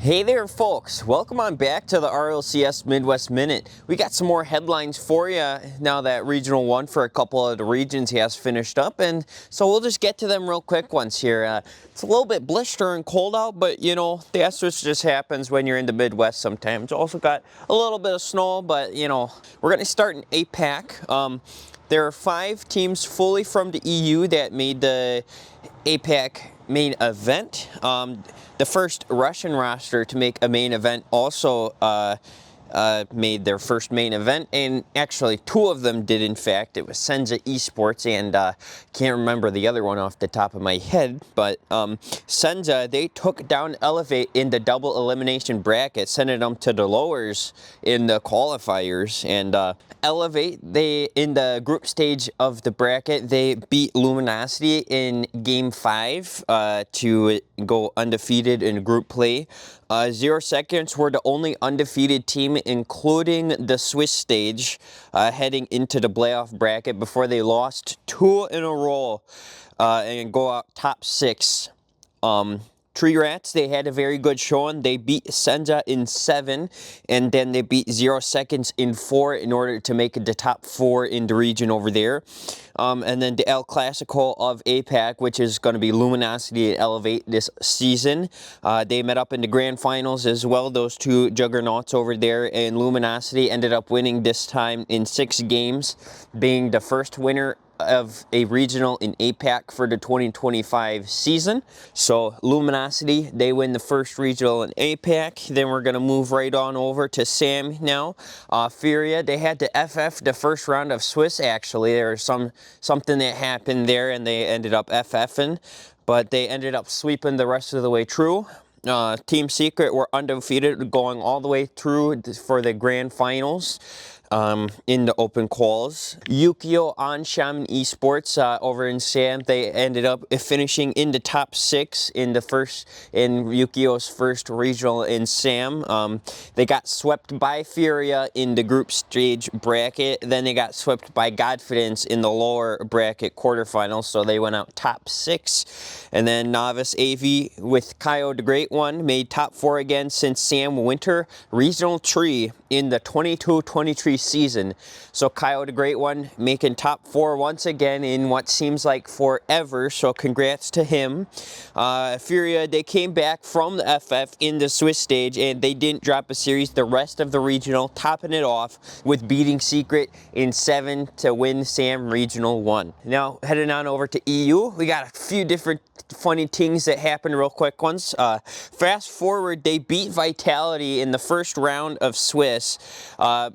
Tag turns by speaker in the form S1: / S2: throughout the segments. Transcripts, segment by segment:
S1: Hey there folks, welcome on back to the RLCS Midwest Minute. We got some more headlines for you now that Regional 1 for a couple of the regions has finished up, and so we'll just get to them real quick ones here. It's a little bit blistering cold out, but you know, that's what just happens when you're in the Midwest sometimes. Also got a little bit of snow, but you know, we're going to start in APAC. There are 5 teams fully from the EU that made the APAC main event. The first Russian roster to make a main event also made their first main event, and actually 2 of them did. In fact, it was Senza Esports and can't remember the other one off the top of my head, but Senza, they took down Elevate in the double elimination bracket, sending them to the lowers in the qualifiers. And Elevate, they in the group stage of the bracket, they beat Luminosity in game 5 to go undefeated in group play. 0 Seconds were the only undefeated team, including the Swiss stage, heading into the playoff bracket before they lost 2 in a row and go out top 6. Tree Rats, they had a very good showing. They beat Senza in 7, and then they beat 0 Seconds in 4 in order to make it the top 4 in the region over there. And then the El Clasico of APAC, which is going to be Luminosity and Elevate this season. They met up in the grand finals as well, those 2 juggernauts over there, and Luminosity ended up winning this time in 6 games, being the first winner of a regional in APAC for the 2025 season. So Luminosity, they win the first regional in APAC. Then we're going to move right on over to SAM now. Furia, they had to FF the first round of Swiss. Actually, there was something that happened there and they ended up FFing, but they ended up sweeping the rest of the way through. Team Secret were undefeated going all the way through for the grand finals. In the open quals. Yukio on Shaman Esports over in SAM, they ended up finishing in the top 6 in Yukio's first regional in SAM. They got swept by Furia in the group stage bracket, then they got swept by Godfidence in the lower bracket quarterfinals, so they went out top 6. And then Novice AV with Kaio the Great One made top 4 again since SAM Winter Regional Tree in the 22-23 season. So Kaio the Great One making top 4 once again in what seems like forever, so congrats to him. Furia, they came back from the FF in the Swiss stage and they didn't drop a series the rest of the regional, topping it off with beating Secret in 7 to win SAM Regional 1. Now heading on over to EU, we got a few different funny things that happened, real quick ones. Fast forward, they beat Vitality in the first round of Swiss.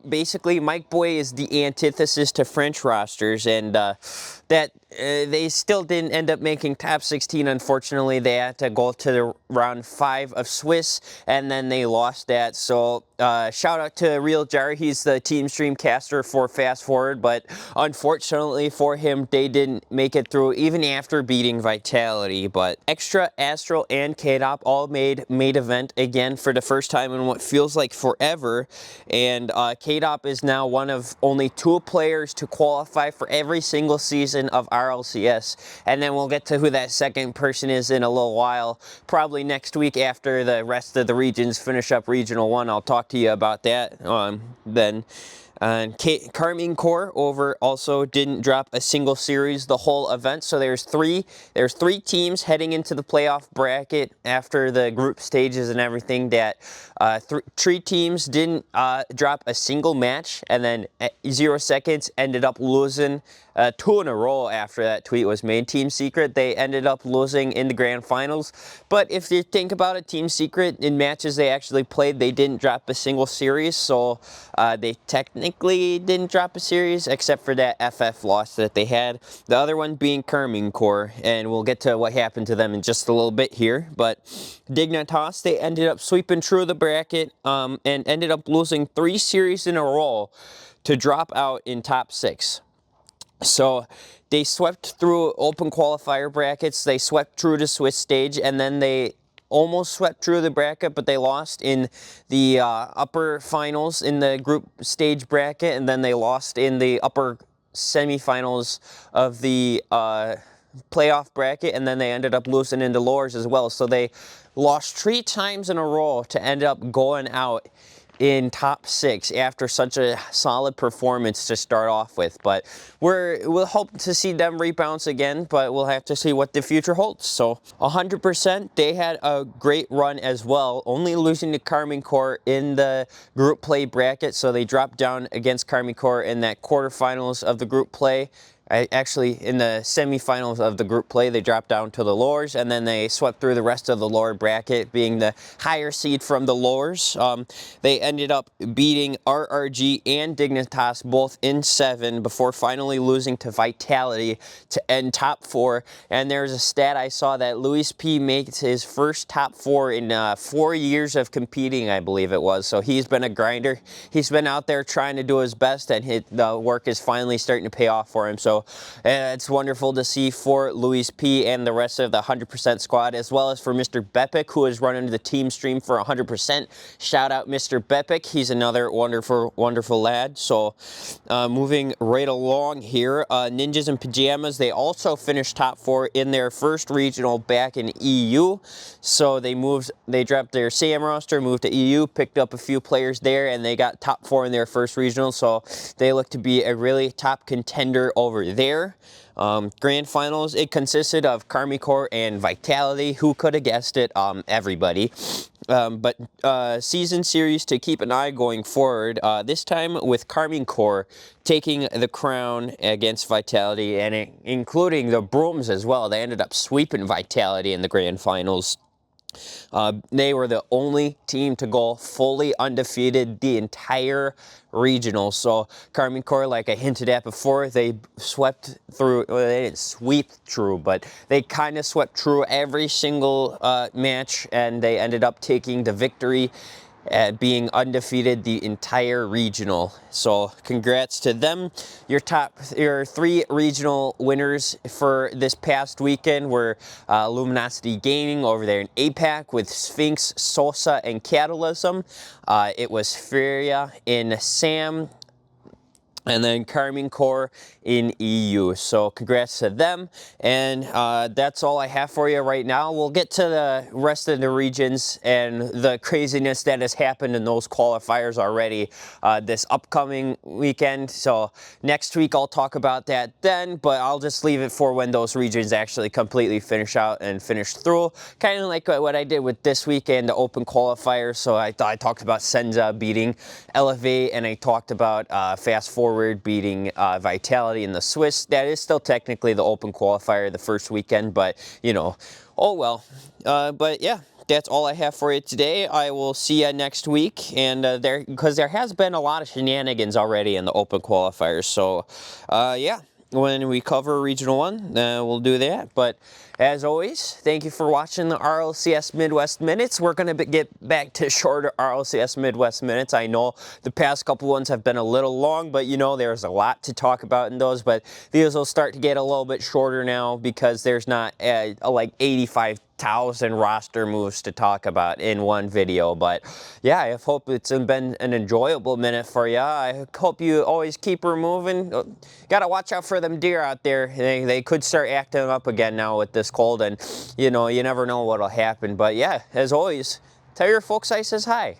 S1: Basically, Mike Boy is the antithesis to French rosters, and that they still didn't end up making top 16. Unfortunately, they had to go to the round 5 of Swiss, and then they lost that. So shout out to Real Jar, he's the team streamcaster for Fast Forward, but unfortunately for him, they didn't make it through even after beating Vitality. But Extra, Astral, and K-Dop all made main event again for the first time in what feels like forever, and K-Dop is now one of only 2 players to qualify for every single season of RLCS, and then we'll get to who that second person is in a little while, probably next week after the rest of the regions finish up Regional 1. I'll talk to you about that then. And Carmine Core over also didn't drop a single series the whole event. So there's 3 teams heading into the playoff bracket after the group stages and everything that 3 teams didn't drop a single match, and then 0 Seconds ended up losing 2 in a row after that tweet was made. Team Secret, they ended up losing in the grand finals, but if you think about it, Team Secret in matches they actually played, they didn't drop a single series, so they technically didn't drop a series except for that FF loss that they had. The other one being Carmine Core, and we'll get to what happened to them in just a little bit here. But Dignitas, they ended up sweeping through the bracket and ended up losing 3 series in a row to drop out in top 6. So they swept through open qualifier brackets, they swept through the Swiss stage, and then they almost swept through the bracket, but they lost in the upper finals in the group stage bracket, and then they lost in the upper semifinals of the playoff bracket, and then they ended up losing into lowers as well. So they lost 3 times in a row to end up going out in top 6 after such a solid performance to start off with. But we'll hope to see them rebound again, but we'll have to see what the future holds. So 100%, they had a great run as well, only losing to Carmine Corps in the group play bracket. So they dropped down against Carmine Corps in that quarterfinals of the group play. Actually, in the semifinals of the group play, they dropped down to the lowers, and then they swept through the rest of the lower bracket, being the higher seed from the lowers. They ended up beating RRG and Dignitas both in 7 before finally losing to Vitality to end top 4. And there's a stat I saw that Luis P makes his first top 4 in 4 years of competing, I believe it was. So he's been a grinder. He's been out there trying to do his best, and the work is finally starting to pay off for him. So it's wonderful to see for Luis P and the rest of the 100% squad, as well as for Mr. Bepic, who is running the team stream for 100%. Shout out Mr. Bepic. He's another wonderful, wonderful lad. So moving right along here, Ninjas in Pajamas, they also finished top 4 in their first regional back in EU. So they dropped their SAM roster, moved to EU, picked up a few players there, and they got top 4 in their first regional. So they look to be a really top contender over there. Grand finals, it consisted of Carmine Corps and Vitality. Who could have guessed it? Everybody. But season series to keep an eye going forward, this time with Carmine Corps taking the crown against Vitality, and including the Brooms as well. They ended up sweeping Vitality in the grand finals. They were the only team to go fully undefeated the entire regional. So Carmine Corps, like I hinted at before, they swept through, well, they didn't sweep through, but they kind of swept through every single match, and they ended up taking the victory at being undefeated the entire regional. So congrats to them. Your 3 regional winners for this past weekend were Luminosity Gaming over there in APAC with Sphinx, Sosa, and Catalysm. It was Furia in SAM, and then Carmine Corps in EU. So congrats to them. And that's all I have for you right now. We'll get to the rest of the regions and the craziness that has happened in those qualifiers already this upcoming weekend. So next week I'll talk about that then, but I'll just leave it for when those regions actually completely finish out and finish through. Kind of like what I did with this weekend, the open qualifiers. So I talked about Senza beating Elevate, and I talked about Fast Forward beating Vitality in the Swiss. That is still technically the open qualifier the first weekend, but you know, oh well. But yeah, that's all I have for you today. I will see you next week, and because there has been a lot of shenanigans already in the open qualifiers. So yeah, when we cover Regional 1, we'll do that. But as always, thank you for watching the RLCS Midwest Minutes. We're going to get back to shorter RLCS Midwest Minutes. I know the past couple ones have been a little long, but you know, there's a lot to talk about in those. But these will start to get a little bit shorter now because there's not like 85,000 roster moves to talk about in one video. But yeah, I hope it's been an enjoyable minute for you. I hope you always keep her moving. Got to watch out for them deer out there. They could start acting up again now with this cold, and you know, you never know what'll happen. But yeah, as always, tell your folks I says hi.